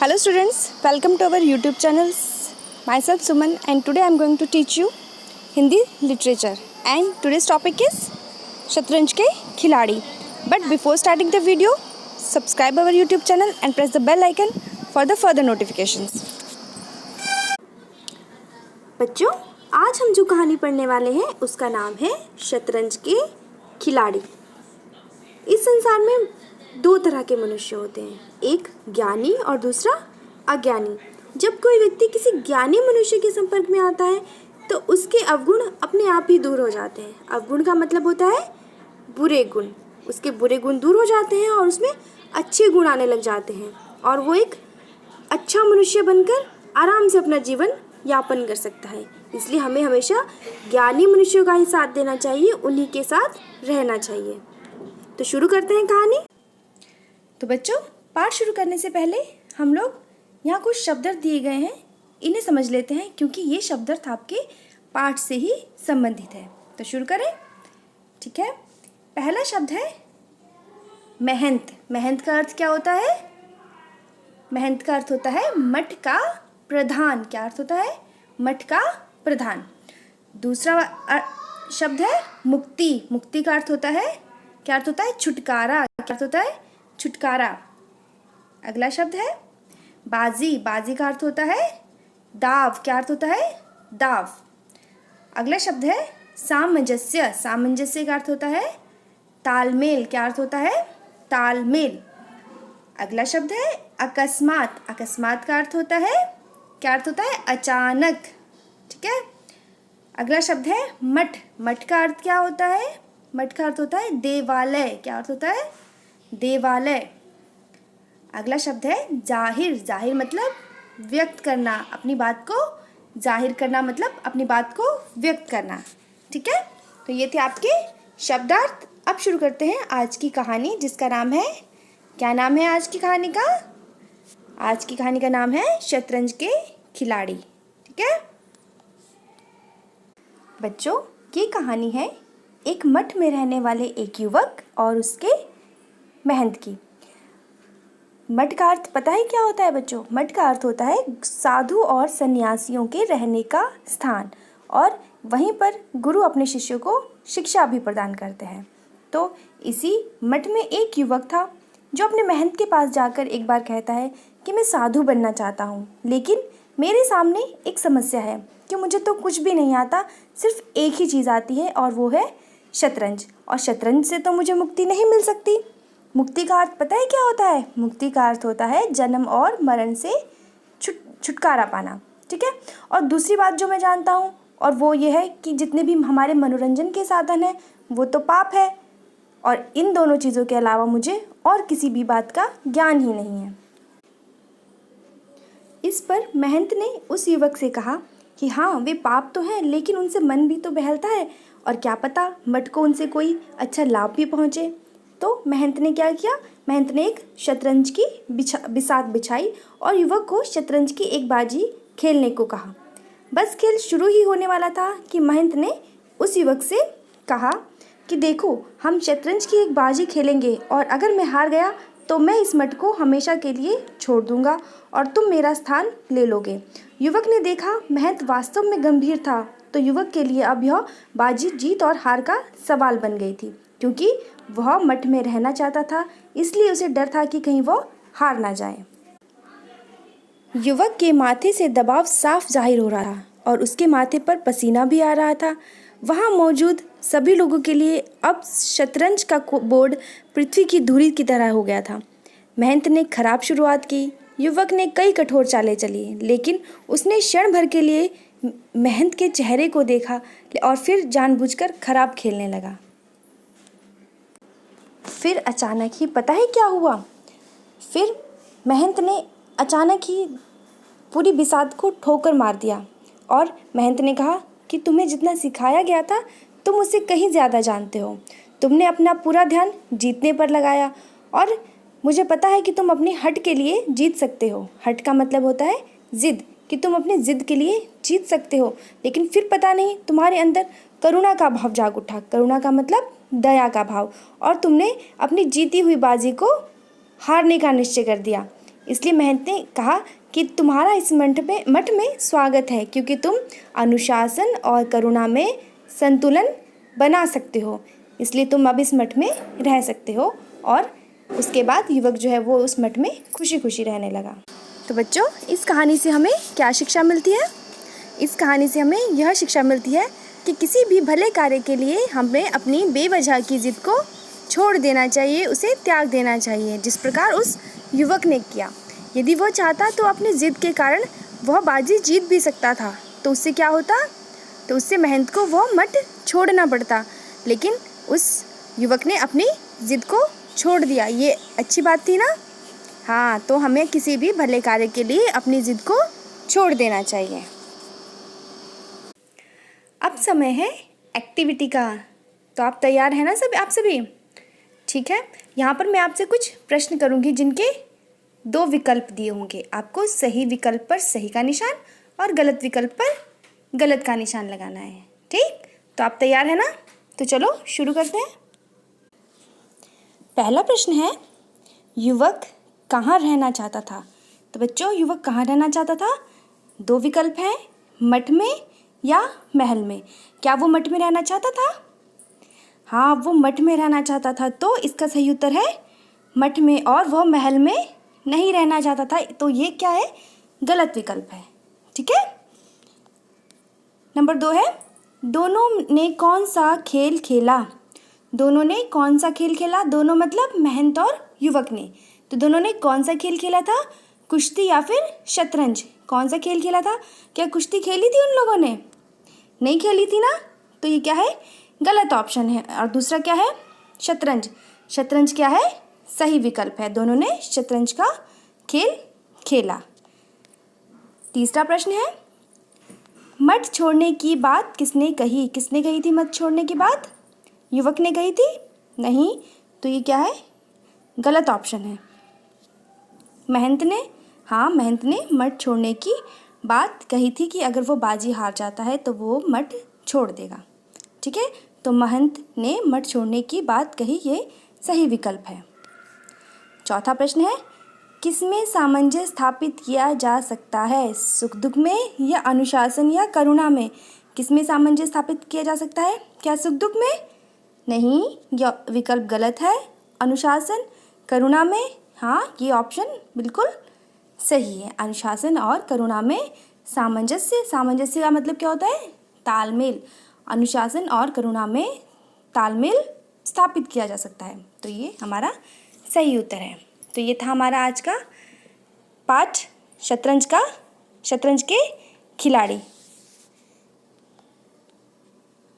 Hello students, welcome to our YouTube channel. Myself Suman and today I am going to teach you Hindi literature and today's topic is शतरंज के खिलाड़ी. But before starting the video, subscribe our YouTube channel and press the bell icon for the further notifications. बच्चों, आज हम जो कहानी पढ़ने वाले हैं उसका नाम है शतरंज के खिलाड़ी. इस संसार में दो तरह के मनुष्य होते हैं, एक ज्ञानी और दूसरा अज्ञानी. जब कोई व्यक्ति किसी ज्ञानी मनुष्य के संपर्क में आता है तो उसके अवगुण अपने आप ही दूर हो जाते हैं. अवगुण का मतलब होता है बुरे गुण. उसके बुरे गुण दूर हो जाते हैं और उसमें अच्छे गुण आने लग जाते हैं और वो एक अच्छा मनुष्य बनकर आराम से अपना जीवन यापन कर सकता है. इसलिए हमें हमेशा ज्ञानी मनुष्यों का ही साथ देना चाहिए, उन्हीं के साथ रहना चाहिए. तो शुरू करते हैं कहानी. तो बच्चों, पाठ शुरू करने से पहले हम लोग यहाँ कुछ शब्दार्थ दिए गए हैं, इन्हें समझ लेते हैं क्योंकि ये शब्दार्थ आपके पाठ से ही संबंधित है. तो शुरू करें. ठीक है. पहला शब्द है महंत. महंत का अर्थ क्या होता है? महंत का अर्थ होता है मठ का प्रधान. क्या अर्थ होता है? मठ का प्रधान. दूसरा शब्द है मुक्ति. मुक्ति का अर्थ होता है, क्या अर्थ होता है? छुटकारा. क्या अर्थ होता है? छुटकारा. अगला शब्द है बाजी. बाजी का अर्थ होता है दाव. क्या अर्थ होता है? दाव. अगला शब्द है सामंजस्य. सामंजस्य का अर्थ होता है तालमेल. क्या अर्थ होता है? तालमेल. अगला शब्द है अकस्मात. अकस्मात का अर्थ होता है, क्या अर्थ होता है? अचानक. ठीक है. अगला शब्द है मठ. मठ का अर्थ क्या होता है? मठ का अर्थ होता है देवालय. क्या अर्थ होता है? देवालय. अगला शब्द है जाहिर. जाहिर मतलब व्यक्त करना, अपनी बात को जाहिर करना, मतलब अपनी बात को व्यक्त करना. ठीक है. तो ये थे आपके शब्दार्थ. अब शुरू करते हैं आज की कहानी, जिसका नाम है, क्या नाम है आज की कहानी का? आज की कहानी का नाम है शतरंज के खिलाड़ी. ठीक है बच्चों, ये कहानी है एक मठ में रहने वाले एक युवक और उसके महंत की. मठ का अर्थ पता है क्या होता है बच्चों? मठ का अर्थ होता है साधु और सन्यासियों के रहने का स्थान, और वहीं पर गुरु अपने शिष्यों को शिक्षा भी प्रदान करते हैं. तो इसी मठ में एक युवक था जो अपने महंत के पास जाकर एक बार कहता है कि मैं साधु बनना चाहता हूँ, लेकिन मेरे सामने एक समस्या है कि मुझे तो कुछ भी नहीं आता, सिर्फ एक ही चीज़ आती है और वो है शतरंज, और शतरंज से तो मुझे मुक्ति नहीं मिल सकती. मुक्ति का अर्थ पता है क्या होता है? मुक्ति का अर्थ होता है जन्म और मरण से छुटकारा पाना. ठीक है. और दूसरी बात जो मैं जानता हूँ, और वो ये है कि जितने भी हमारे मनोरंजन के साधन हैं वो तो पाप है, और इन दोनों चीज़ों के अलावा मुझे और किसी भी बात का ज्ञान ही नहीं है. इस पर महंत ने उस युवक से कहा कि हाँ, वे पाप तो हैं, लेकिन उनसे मन भी तो बहलता है, और क्या पता मठ को उनसे कोई अच्छा लाभ भी पहुँचे. तो महंत ने क्या किया? महंत ने एक शतरंज की बिसात बिछाई और युवक को शतरंज की एक बाजी खेलने को कहा. बस खेल शुरू ही होने वाला था कि महंत ने उस युवक से कहा कि देखो, हम शतरंज की एक बाजी खेलेंगे और अगर मैं हार गया तो मैं इस मठ को हमेशा के लिए छोड़ दूंगा और तुम मेरा स्थान ले लोगे. युवक ने देखा महंत वास्तव में गंभीर था, तो युवक के लिए अब यह बाजी जीत और हार का सवाल बन गई थी, क्योंकि वह मठ में रहना चाहता था, इसलिए उसे डर था कि कहीं वह हार ना जाए. युवक के माथे से दबाव साफ जाहिर हो रहा था और उसके माथे पर पसीना भी आ रहा था. वहाँ मौजूद सभी लोगों के लिए अब शतरंज का बोर्ड पृथ्वी की धूरी की तरह हो गया था. महंत ने खराब शुरुआत की. युवक ने कई कठोर चालें चली, लेकिन उसने क्षण भर के लिए महंत के चेहरे को देखा और फिर जानबूझकर खराब खेलने लगा. फिर अचानक ही पता है क्या हुआ? फिर महंत ने अचानक ही पूरी बिसात को ठोकर मार दिया और महंत ने कहा कि तुम्हें जितना सिखाया गया था तुम उससे कहीं ज़्यादा जानते हो. तुमने अपना पूरा ध्यान जीतने पर लगाया और मुझे पता है कि तुम अपनी हट के लिए जीत सकते हो. हट का मतलब होता है ज़िद, कि तुम अपनी ज़िद के लिए जीत सकते हो. लेकिन फिर पता नहीं तुम्हारे अंदर करुणा का भाव जाग उठा. करुणा का मतलब दया का भाव, और तुमने अपनी जीती हुई बाजी को हारने का निश्चय कर दिया. इसलिए महंत ने कहा कि तुम्हारा इस मठ में स्वागत है, क्योंकि तुम अनुशासन और करुणा में संतुलन बना सकते हो, इसलिए तुम अब इस मठ में रह सकते हो। और उसके बाद युवक जो है वो उस मठ में खुशी खुशी रहने लगा। तो बच्चों, इस कहानी से हमें क्या शिक्षा मिलती है? इस कहानी से हमें यह शिक्षा मिलती है कि किसी भी भले कार्य के लिए हमें अपनी बेवजह की जिद को छोड़ देना चाहिए, उसे त्याग देना चाहिए, जिस प्रकार उस युवक ने किया। यदि वह चाहता तो अपनी जिद के कारण वह बाजी जीत भी सकता था। तो उससे क्या होता? तो उससे महंत को वह मठ छोड़ना पड़ता, लेकिन उस युवक ने अपनी जिद को छोड़ दिया। ये अच्छी बात थी ना? हाँ, तो हमें किसी भी भले कार्य के लिए अपनी जिद को छोड़ देना चाहिए। अब समय है एक्टिविटी का। तो आप तैयार हैं ना आप सभी? ठीक है, यहाँ पर मैं आपसे कुछ प्रश्न करूँगी जिनके 2 विकल्प दिए होंगे। आपको सही विकल्प पर सही का निशान और गलत विकल्प पर गलत का निशान लगाना है। ठीक, तो आप तैयार हैं ना? तो चलो शुरू करते हैं। पहला प्रश्न है, युवक कहाँ रहना चाहता था? तो बच्चों, युवक कहाँ रहना चाहता था? 2 विकल्प हैं, मठ में या महल में। क्या वो मठ में रहना चाहता था? हाँ, वो मठ में रहना चाहता था, तो इसका सही उत्तर है मठ में, और वह महल में नहीं रहना चाहता था। तो ये क्या है? गलत विकल्प है। ठीक है। नंबर 2 है, दोनों ने कौन सा खेल खेला? दोनों ने कौन सा खेल खेला? दोनों मतलब महंत और युवक ने। तो दोनों ने कौन सा खेल खेला था? कुश्ती या फिर शतरंज? कौन सा खेल खेला था? क्या कुश्ती खेली थी उन लोगों ने? नहीं खेली थी ना? तो ये क्या है? गलत ऑप्शन है। और दूसरा क्या है? शतरंज। शतरंज क्या है? सही विकल्प है। दोनों ने शतरंज का खेल खेला। तीसरा प्रश्न है, मठ छोड़ने की बात किसने कही? किसने कही थी मठ छोड़ने की बात? युवक ने कही थी? नहीं, तो ये क्या है? गलत ऑप्शन है। महंत ने? हाँ, महंत ने मठ छोड़ने की बात कही थी कि अगर वो बाजी हार जाता है तो वो मठ छोड़ देगा। ठीक है, तो महंत ने मठ छोड़ने की बात कही, ये सही विकल्प है। चौथा प्रश्न है, किसमें सामंजस्य स्थापित किया जा सकता है? सुख दुख में या अनुशासन या करुणा में? किसमें सामंजस्य स्थापित किया जा सकता है? क्या सुख दुख में? नहीं, यह विकल्प गलत है। अनुशासन करुणा में? हाँ, ये ऑप्शन बिल्कुल सही है। अनुशासन और करुणा में सामंजस्य। सामंजस्य का मतलब क्या होता है? तालमेल। अनुशासन और करुणा में तालमेल स्थापित किया जा सकता है। तो ये हमारा सही उत्तर है। तो ये था हमारा आज का पाठ शतरंज के खिलाड़ी।